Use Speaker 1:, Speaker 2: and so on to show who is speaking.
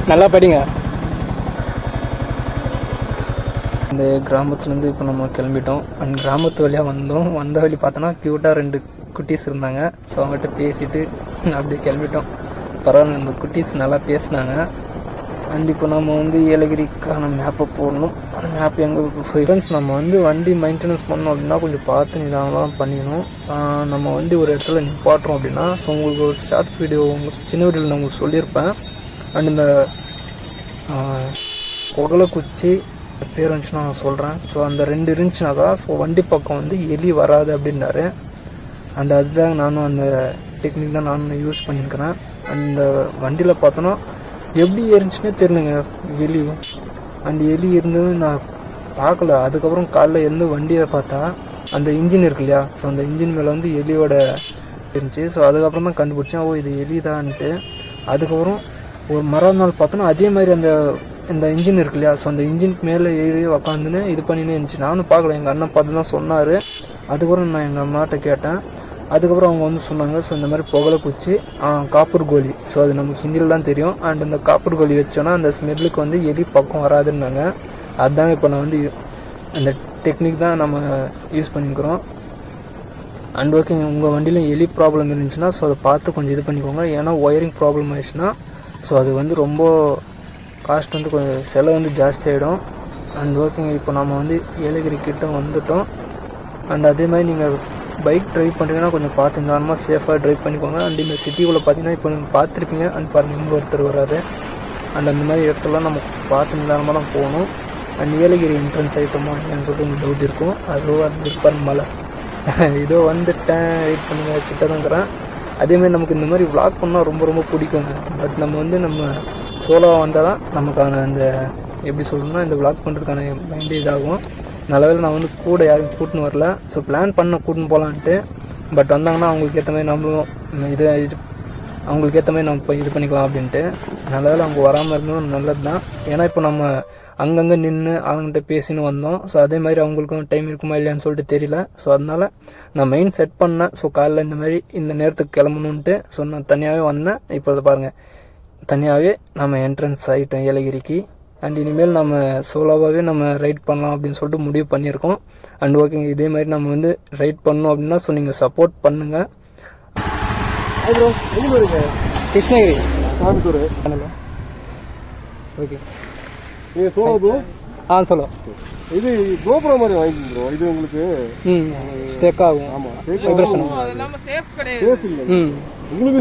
Speaker 1: நல்லா படிங்க.
Speaker 2: இந்த கிராமத்துலேருந்து இப்போ நம்ம கிளம்பிட்டோம். அண்ட் கிராமத்து வழியாக வந்தோம். வந்த வழி பார்த்தோன்னா க்யூட்டாக 2 குட்டீஸ் இருந்தாங்க. ஸோ அவங்ககிட்ட பேசிவிட்டு அப்படியே கிளம்பிட்டோம். பரவாயில்ல, இந்த குட்டீஸ் நல்லா பேசினாங்க. அண்ட் இப்போ நம்ம வந்து ஏலகிரிக்கான மேப்பை போடணும். அந்த மேப் எங்கே ஃப்ரெண்ட்ஸ், நம்ம வந்து வண்டி மெயின்டெனன்ஸ் பண்ணோம் அப்படின்னா கொஞ்சம் பார்த்து நிதானமாக பண்ணிக்கணும். நம்ம வண்டி ஒரு இடத்துல நிப்பாட்டுறோம் அப்படின்னா, ஸோ உங்களுக்கு ஒரு ஷார்ட் வீடியோ சின்ன வீடியோவில் நான் உங்களுக்கு சொல்லியிருப்பேன். அண்ட் இந்த குச்சி பேர் இருந்துச்சுன்னா நான் சொல்கிறேன். ஸோ அந்த 2 இருந்துச்சுனாக்கா ஸோ வண்டி பக்கம் வந்து எலி வராது அப்படின்னாரு. அண்ட் அதுதான் நானும் அந்த டெக்னிக் தான் நானும் யூஸ் பண்ணியிருக்கிறேன். அந்த வண்டியில் பார்த்தோன்னா எப்படி இருந்துச்சுன்னே தெரியலங்க எலி. அண்ட் எலி இருந்தது நான் பார்க்கல. அதுக்கப்புறம் காலைல இருந்து வண்டியை பார்த்தா அந்த இன்ஜின் இருக்கு இல்லையா, ஸோ அந்த இன்ஜின் மேலே வந்து எலியோட இருந்துச்சு. ஸோ அதுக்கப்புறம் தான் கண்டுபிடிச்சேன், ஓ இது எலி தான்ட்டு. அதுக்கப்புறம் ஒரு மறுநாள் பார்த்தோன்னா அதே மாதிரி இந்த இன்ஜின் இருக்கு இல்லையா, ஸோ அந்த இன்ஜினுக்கு மேலே ஏறி உக்காந்துன்னு இது பண்ணினே இருந்துச்சு. நானும் பார்க்கல, எங்கள் அண்ணன் பார்த்து தான் சொன்னார். அதுக்கப்புறம் நான் எங்கள் அம்மாட்ட கேட்டேன். அதுக்கப்புறம் அவங்க வந்து சொன்னாங்க, ஸோ இந்த மாதிரி புகழை குச்சி காப்பர் கோழி, ஸோ அது நமக்கு ஹிந்தியில் தான் தெரியும். அண்ட் இந்த காப்பர் கோழி வச்சோன்னா அந்த ஸ்மெல்லுக்கு வந்து எலி பக்கம் வராதுன்னாங்க. அதுதாங்க இப்போ நான் வந்து அந்த டெக்னிக் தான் நம்ம யூஸ் பண்ணிக்கிறோம். அண்ட் ஓகே, உங்கள் வண்டியில் எலி ப்ராப்ளம் இருந்துச்சுன்னா ஸோ அதை பார்த்து கொஞ்சம் இது பண்ணிக்கோங்க. ஏன்னா ஒயரிங் ப்ராப்ளம் ஆயிடுச்சுன்னா ஸோ அது வந்து ரொம்ப காஸ்ட் வந்து கொஞ்சம் செலவு வந்து ஜாஸ்தி ஆகிடும். அண்ட் ஓகேங்க, இப்போ நம்ம வந்து ஏலகிரி கிட்ட வந்துட்டோம். அண்ட் அதே மாதிரி நீங்கள் பைக் ட்ரைவ் பண்ணுறீங்கன்னா கொஞ்சம் பார்த்து நிதானமாக சேஃபாக ட்ரைவ் பண்ணிக்கோங்க. அண்ட் இந்த சிட்டிக்குள்ளே பார்த்தீங்கன்னா இப்போ நீங்கள் பார்த்துருப்பீங்க. அண்ட் பாருங்கள், இங்கே ஒருத்தர் வராரு. அண்ட் அந்த மாதிரி இடத்துலலாம் நம்ம பார்த்து நிதானமாக தான் போகணும். அண்ட் ஏலகிரி என்ட்ரன்ஸ் ஆகிட்டோமா என்னன்னு சொல்லிட்டு உங்களுக்கு டவுட் இருக்கும். அதுவோ அது இருப்பார் மலை. இதோ வந்துட்டேன், வெயிட் பண்ணுங்க, கிட்ட தாங்கிறேன். அதேமாதிரி நமக்கு இந்த மாதிரி விளாக் பண்ணால் ரொம்ப ரொம்ப பிடிக்குங்க. பட் நம்ம வந்து நம்ம சோலோவாக வந்தால் தான் நமக்கான அந்த எப்படி சொல்லணும்னா இந்த விளாக் பண்ணுறதுக்கான மைண்டே இதாகும். நல்லவேளை நான் வந்து கூட யாரும் கூட்டின்னு வரல. ஸோ பிளான் பண்ண கூட்டின்னு போகலான்ட்டு. பட் வந்தாங்கன்னா அவங்களுக்கு ஏற்ற மாதிரி நம்மளும் அவங்களுக்கு ஏற்ற மாதிரி நம்ம இப்போ இது பண்ணிக்கலாம் அப்படின்ட்டு. நல்லவேளை அவங்க வராமல் இருந்தோம், நல்லது தான். ஏன்னா இப்போ நம்ம அங்கங்கே நின்று அவங்ககிட்ட பேசின்னு வந்தோம். ஸோ அதே மாதிரி அவங்களுக்கும் டைம் இருக்குமா இல்லையான்னு சொல்லிட்டு தெரியல. ஸோ அதனால் நான் மெயின் செட் பண்ணேன். ஸோ காலைல இந்த மாதிரி இந்த நேரத்துக்கு கிளம்பணுன்ட்டு. ஸோ நான் தனியாகவே வந்தேன். இப்போ அதை பாருங்கள், தனியாகவே நம்ம என்ட்ரன்ஸ் ஆகிட்டோம் ஏலகிரிக்கு. அண்ட் இனிமேல் நம்ம சோலோவாகவே நம்ம ரைட் பண்ணலாம் அப்படின்னு சொல்லிட்டு முடிவு பண்ணியிருக்கோம். அண்ட் ஓகேங்க, இதே மாதிரி நம்ம வந்து ரைட் பண்ணோம் அப்படின்னா ஸோ நீங்கள் சப்போர்ட் பண்ணுங்கள்.
Speaker 1: ப்ரோ எங்கே போகிறீங்க? கிருஷ்ணகிரி, கோயம்புத்தூர். ஓகே,
Speaker 3: நீங்கள் சோலோ ப்ரோ?
Speaker 1: சோலோ.
Speaker 3: இது கோபுரம் மாதிரி வாங்கிக்கோங்க ப்ரோ. இது உங்களுக்கு
Speaker 1: ஸ்டேக் ஆகும்.
Speaker 3: ஆமாம்,
Speaker 1: வைப்ரேஷன்.
Speaker 3: சேஃப் இல்லை உங்களுக்கு.